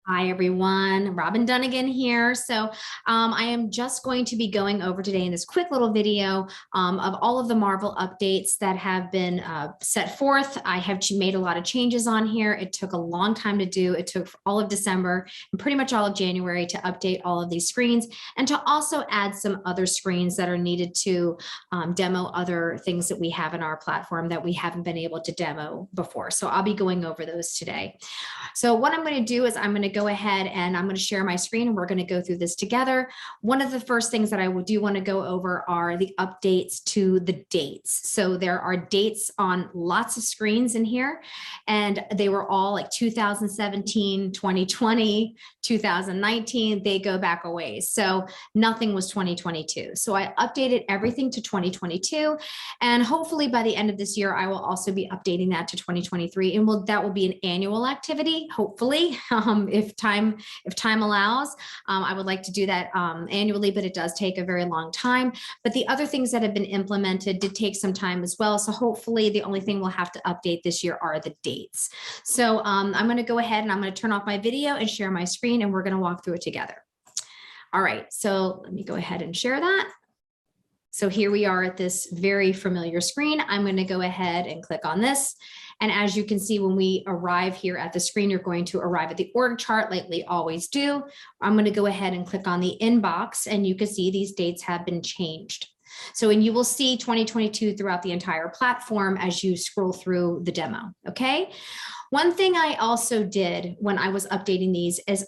Hi, everyone. Robin Dunnigan here. I am just going to be going over today in this quick little video of all of the Marvel updates that have been set forth. I have made a lot of changes on here. It took a long time to do. It took all of December and pretty much all of January to update all of these screens and to also add some other screens that are needed to demo other things that we have in our platform that we haven't been able to demo before. So I'll be going over those today. So what I'm going to do is I'm going to go ahead and I'm going to share my screen and we're going to go through this together. One of the first things that I do want to go over are the updates to the dates. So there are dates on lots of screens in here, and they were all like 2017, 2020, 2019. They go back a ways. So nothing was 2022. So I updated everything to 2022. And hopefully by the end of this year, I will also be updating that to 2023. And that will be an annual activity, hopefully, if time allows. I would like to do that annually, but it does take a very long time. But the other things that have been implemented did take some time as well. So hopefully the only thing we'll have to update this year are the dates. So I'm going to go ahead and I'm going to turn off my video and share my screen, and we're going to walk through it together. All right, so let me go ahead and share that. So here we are at this very familiar screen. I'm going to go ahead and click on this. And as you can see, when we arrive here at the screen, you're going to arrive at the org chart like we always do. I'm going to go ahead and click on the inbox, and you can see these dates have been changed. And you will see 2022 throughout the entire platform as you scroll through the demo, okay? One thing I also did when I was updating these is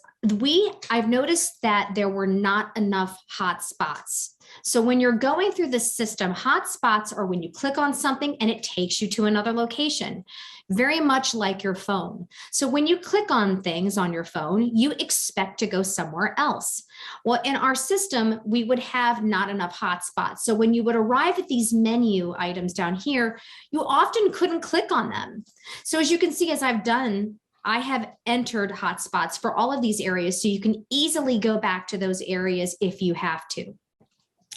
I've noticed that there were not enough hotspots. So when you're going through the system, hotspots are when you click on something and it takes you to another location, very much like your phone. So when you click on things on your phone, you expect to go somewhere else. Well, in our system, we would have not enough hotspots. So when you would arrive at these menu items down here, you often couldn't click on them. So as you can see, as I've done, I have entered hotspots for all of these areas, so you can easily go back to those areas if you have to.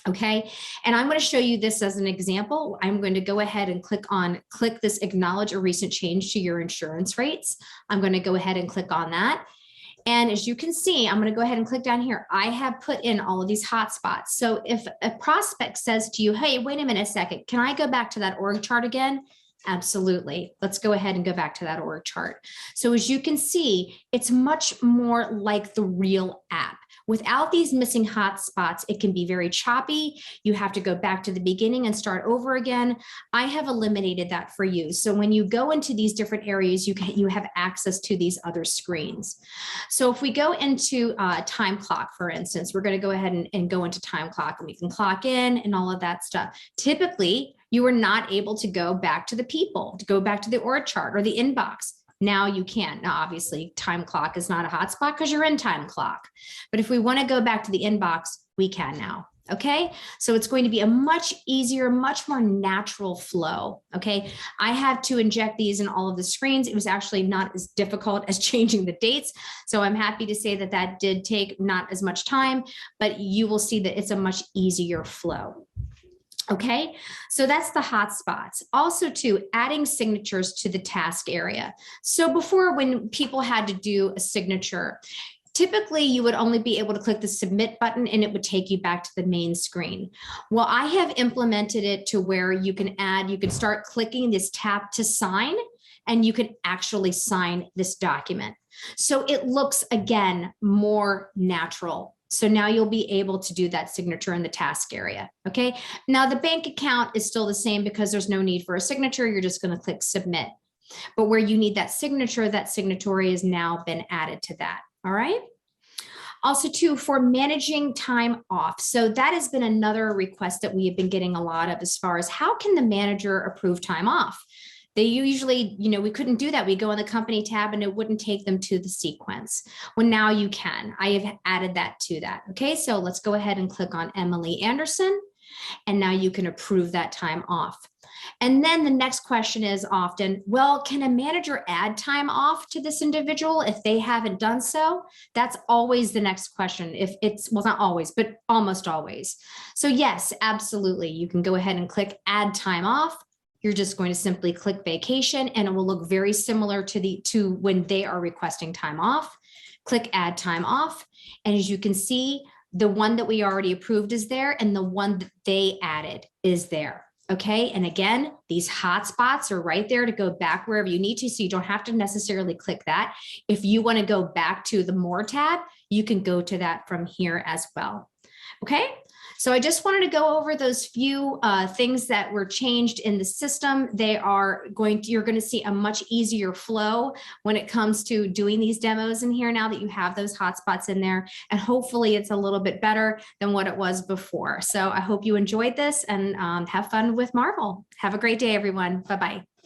Okay, and I'm going to show you this as an example. I'm going to go ahead and click this acknowledge a recent change to your insurance rates. I'm going to go ahead and click on that. And as you can see, I'm going to go ahead and click down here. I have put in all of these hotspots. So if a prospect says to you, hey, wait a minute a second, can I go back to that org chart again? Absolutely. Let's go ahead and go back to that org chart. So as you can see, it's much more like the real app. Without these missing hotspots, it can be very choppy. You have to go back to the beginning and start over again. I have eliminated that for you. So when you go into these different areas, you have access to these other screens. So if we go into time clock, for instance, we're going to go ahead and go into time clock, and we can clock in and all of that stuff. Typically, you are not able to go back to the people, to go back to the org chart or the inbox. Now you can. Now, obviously, time clock is not a hotspot because you're in time clock. But if we want to go back to the inbox, we can now. Okay, so it's going to be a much easier, much more natural flow. Okay, I had to inject these in all of the screens. It was actually not as difficult as changing the dates. So I'm happy to say that that did take not as much time, but you will see that it's a much easier flow. Okay, so that's the hotspots. Also, too, adding signatures to the task area. So before, when people had to do a signature, typically you would only be able to click the submit button and it would take you back to the main screen. Well, I have implemented it to where you can start clicking this tap to sign, and you can actually sign this document. So it looks, again, more natural. So now you'll be able to do that signature in the task area, okay? Now the bank account is still the same because there's no need for a signature. You're just gonna click submit. But where you need that signatory has now been added to that, all right? Also, too, for managing time off. So that has been another request that we have been getting a lot of, as far as how can the manager approve time off? They usually, we couldn't do that. We go on the company tab and it wouldn't take them to the sequence. Well, now you can. I have added that to that. Okay, so let's go ahead and click on Emily Anderson, and now you can approve that time off. And then the next question is often, well, can a manager add time off to this individual if they haven't done so? That's always the next question. Well, not always, but almost always. So yes, absolutely. You can go ahead and click add time off. you're just going to simply click vacation, and it will look very similar to when they are requesting time off. Click add time off. And as you can see, the one that we already approved is there, and the one that they added is there. Okay. And again, these hotspots are right there to go back wherever you need to. So you don't have to necessarily click that. If you want to go back to the More tab, you can go to that from here as well. Okay. So I just wanted to go over those few things that were changed in the system. You're going to see a much easier flow when it comes to doing these demos in here now that you have those hotspots in there. And hopefully it's a little bit better than what it was before. So I hope you enjoyed this and have fun with Marvel. Have a great day, everyone. Bye-bye.